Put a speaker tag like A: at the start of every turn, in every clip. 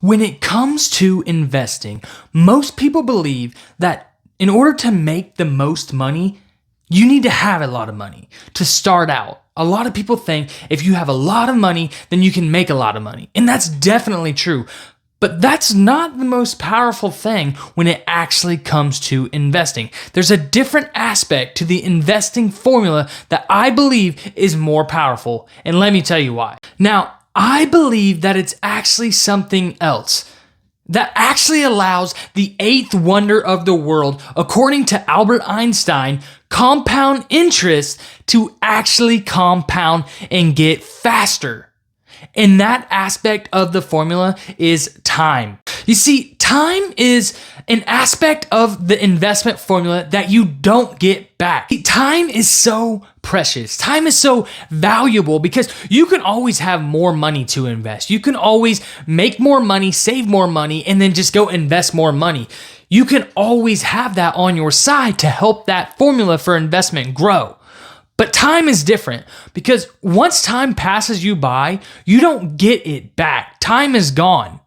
A: When it comes to investing, most people believe that in order to make the most money, you need to have a lot of money to start out. A lot of people think if you have a lot of money, then you can make a lot of money. And that's definitely true. But that's not the most powerful thing when it actually comes to investing. There's a different aspect to the investing formula that I believe is more powerful. And let me tell you why. Now, I believe that it's actually something else that actually allows the eighth wonder of the world, according to Albert Einstein, compound interest to actually compound and get faster. And that aspect of the formula is time. You see, time is an aspect of the investment formula that you don't get back. Time is so precious. Time is so valuable because you can always have more money to invest. You can always make more money, save more money, and then just go invest more money. You can always have that on your side to help that formula for investment grow. But time is different because once time passes you by, you don't get it back. Time is gone.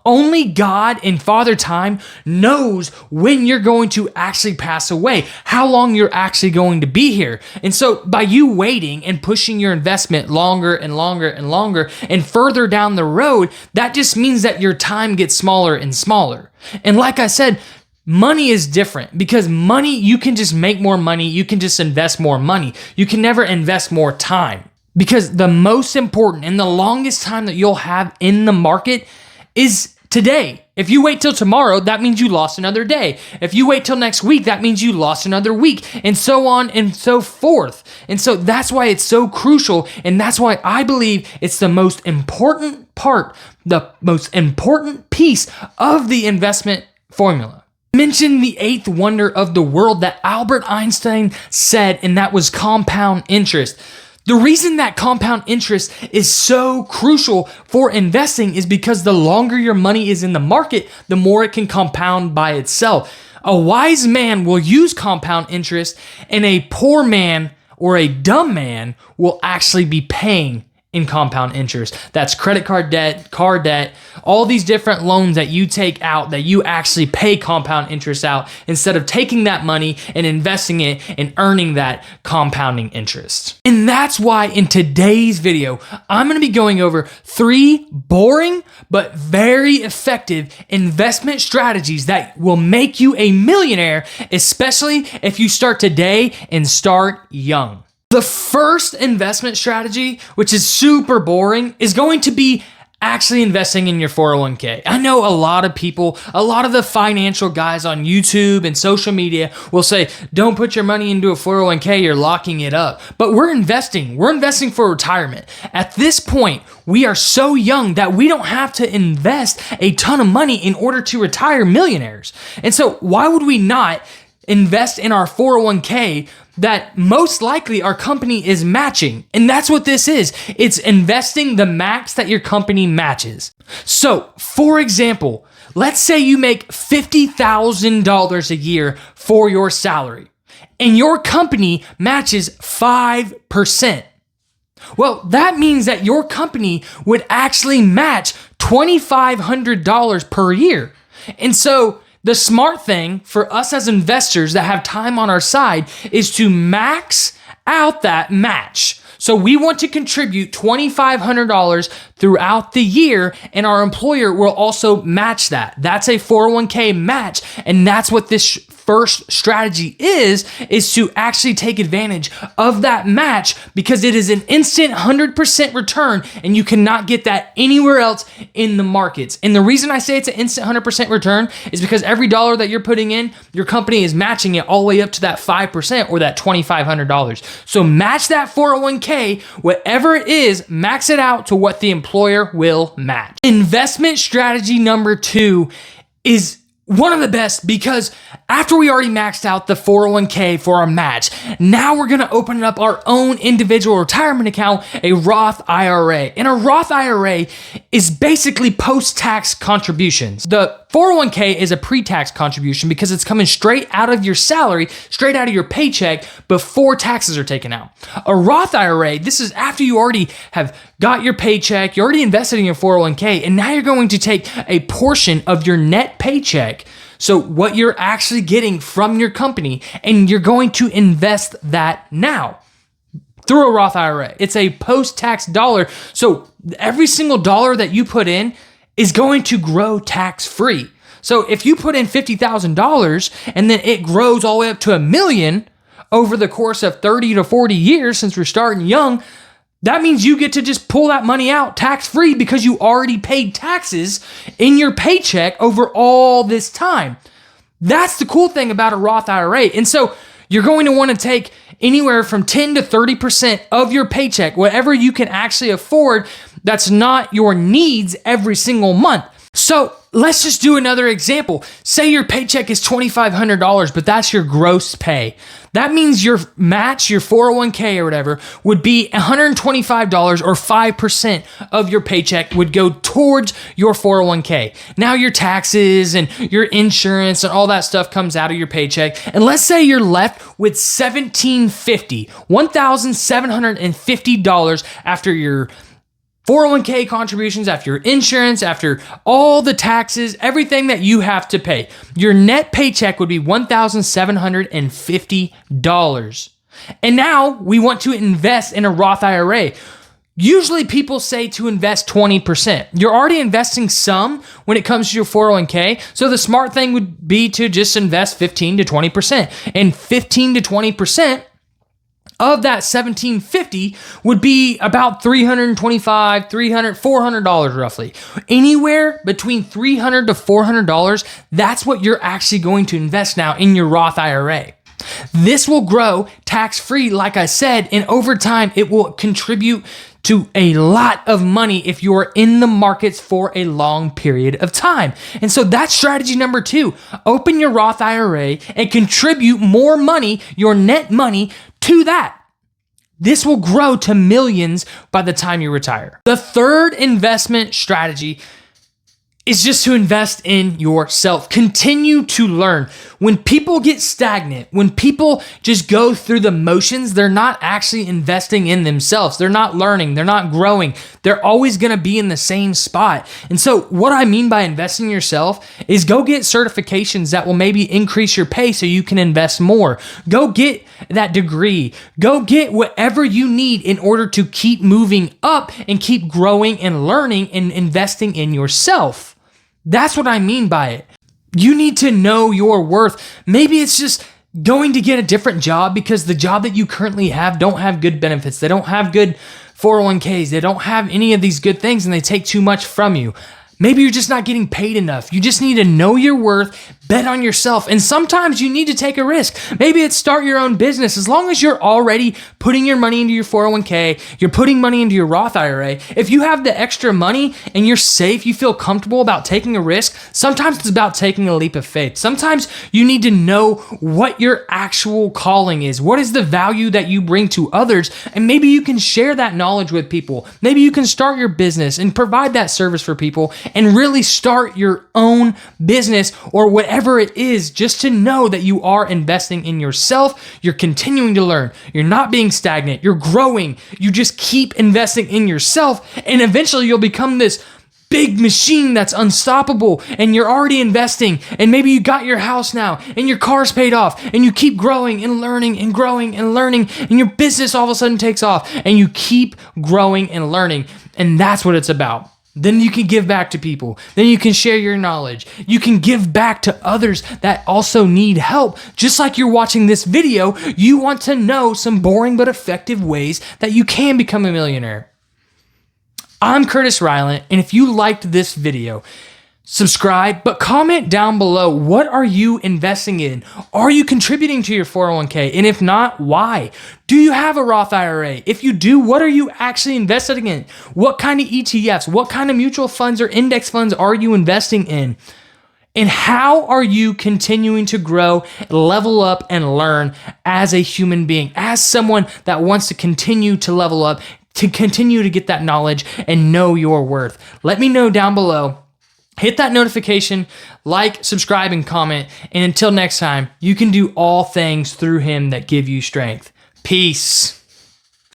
A: Only God and Father Time knows when you're going to actually pass away, how long you're actually going to be here. And so by you waiting and pushing your investment longer and longer and longer and further down the road, that just means that your time gets smaller and smaller. And like I said, money is different because money, you can just make more money. You can just invest more money. You can never invest more time because the most important and the longest time that you'll have in the market is today. If you wait till tomorrow, that means you lost another day. If you wait till next week, that means you lost another week, and so on and so forth. And so that's why it's so crucial, and that's why I believe it's the most important part, the most important piece of the investment formula. Mention the eighth wonder of the world that Albert Einstein said, and that was compound interest. The reason that compound interest is so crucial for investing is because the longer your money is in the market, the more it can compound by itself. A wise man will use compound interest, and a poor man or a dumb man will actually be paying in compound interest. That's credit card debt, car debt, all these different loans that you take out that you actually pay compound interest out instead of taking that money and investing it and earning that compounding interest. And that's why in today's video, I'm going to be going over 3 boring but very effective investment strategies that will make you a millionaire, especially if you start today and start young. The first investment strategy, which is super boring, is going to be actually investing in your 401k. I know a lot of people, a lot of the financial guys on YouTube and social media will say, don't put your money into a 401k, you're locking it up. But we're investing for retirement. At this point, we are so young that we don't have to invest a ton of money in order to retire millionaires. And so why would we not invest in our 401k that most likely our company is matching? And that's what this is. It's investing the max that your company matches. So, for example, let's say you make $50,000 a year for your salary and your company matches 5%. Well, that means that your company would actually match $2,500 per year. And so the smart thing for us as investors that have time on our side is to max out that match. So we want to contribute $2,500 throughout the year, and our employer will also match that. That's a 401k match, and that's what this first strategy is to actually take advantage of that match because it is an instant 100% return, and you cannot get that anywhere else in the markets. And the reason I say it's an instant 100% return is because every dollar that you're putting in, your company is matching it all the way up to that 5% or that $2,500. So match that 401k, whatever it is, max it out to what the employer will match. Investment strategy number 2 is one of the best because after we already maxed out the 401k for our match, now we're going to open up our own individual retirement account, a Roth IRA. And a Roth IRA is basically post-tax contributions. The 401k is a pre-tax contribution because it's coming straight out of your salary, straight out of your paycheck before taxes are taken out. A Roth IRA, this is after you already have got your paycheck, you're already invested in your 401k, and now you're going to take a portion of your net paycheck, so what you're actually getting from your company, and you're going to invest that now through a Roth IRA. It's a post-tax dollar, so every single dollar that you put in is going to grow tax-free. So if you put in $50,000 and then it grows all the way up to $1 million over the course of 30 to 40 years, since we're starting young, that means you get to just pull that money out tax-free because you already paid taxes in your paycheck over all this time. That's the cool thing about a Roth IRA. And so you're going to want to take anywhere from 10 to 30% of your paycheck, whatever you can actually afford, that's not your needs every single month. So let's just do another example. Say your paycheck is $2,500, but that's your gross pay. That means your match, your 401k or whatever, would be $125, or 5% of your paycheck would go towards your 401k. Now your taxes and your insurance and all that stuff comes out of your paycheck. And let's say you're left with $1,750 after your 401k contributions, after your insurance, after all the taxes, everything that you have to pay. Your net paycheck would be $1,750. And now we want to invest in a Roth IRA. Usually people say to invest 20%. You're already investing some when it comes to your 401k. So the smart thing would be to just invest 15 to 20%. And 15 to 20% of that $1,750 would be about $325, $400 roughly. Anywhere between $300 to $400, that's what you're actually going to invest now in your Roth IRA. This will grow tax-free, like I said, and over time, it will contribute to a lot of money if you're in the markets for a long period of time. And so that's strategy number 2. Open your Roth IRA and contribute more money, your net money, to that. This will grow to millions by the time you retire. The third investment strategy is just to invest in yourself. Continue to learn. When people get stagnant, when people just go through the motions, they're not actually investing in themselves. They're not learning. They're not growing. They're always going to be in the same spot. And so what I mean by investing in yourself is go get certifications that will maybe increase your pay so you can invest more. Go get that degree. Go get whatever you need in order to keep moving up and keep growing and learning and investing in yourself. That's what I mean by it. You need to know your worth. Maybe it's just going to get a different job because the job that you currently have don't have good benefits. They don't have good 401ks. They don't have any of these good things and they take too much from you. Maybe you're just not getting paid enough. You just need to know your worth, bet on yourself, and sometimes you need to take a risk. Maybe it's start your own business. As long as you're already putting your money into your 401k, you're putting money into your Roth IRA, if you have the extra money and you're safe, you feel comfortable about taking a risk, sometimes it's about taking a leap of faith. Sometimes you need to know what your actual calling is. What is the value that you bring to others? And maybe you can share that knowledge with people. Maybe you can start your business and provide that service for people and really start your own business or whatever it is, just to know that you are investing in yourself. You're continuing to learn. You're not being stagnant. You're growing. You just keep investing in yourself, and eventually you'll become this big machine that's unstoppable, and you're already investing, and maybe you got your house now and your car's paid off, and you keep growing and learning and growing and learning, and your business all of a sudden takes off, and you keep growing and learning. And that's what it's about. Then you can give back to people. Then you can share your knowledge. You can give back to others that also need help. Just like you're watching this video, you want to know some boring but effective ways that you can become a millionaire. I'm Curtis Rylant, and if you liked this video, subscribe, but comment down below, what are you investing in? Are you contributing to your 401k? And if not, why? Do you have a Roth IRA? If you do, what are you actually investing in? What kind of ETFs? What kind of mutual funds or index funds are you investing in? And how are you continuing to grow, level up, and learn as a human being, as someone that wants to continue to level up, to continue to get that knowledge and know your worth? Let me know down below. Hit that notification, like, subscribe, and comment. And until next time, you can do all things through him that give you strength. Peace.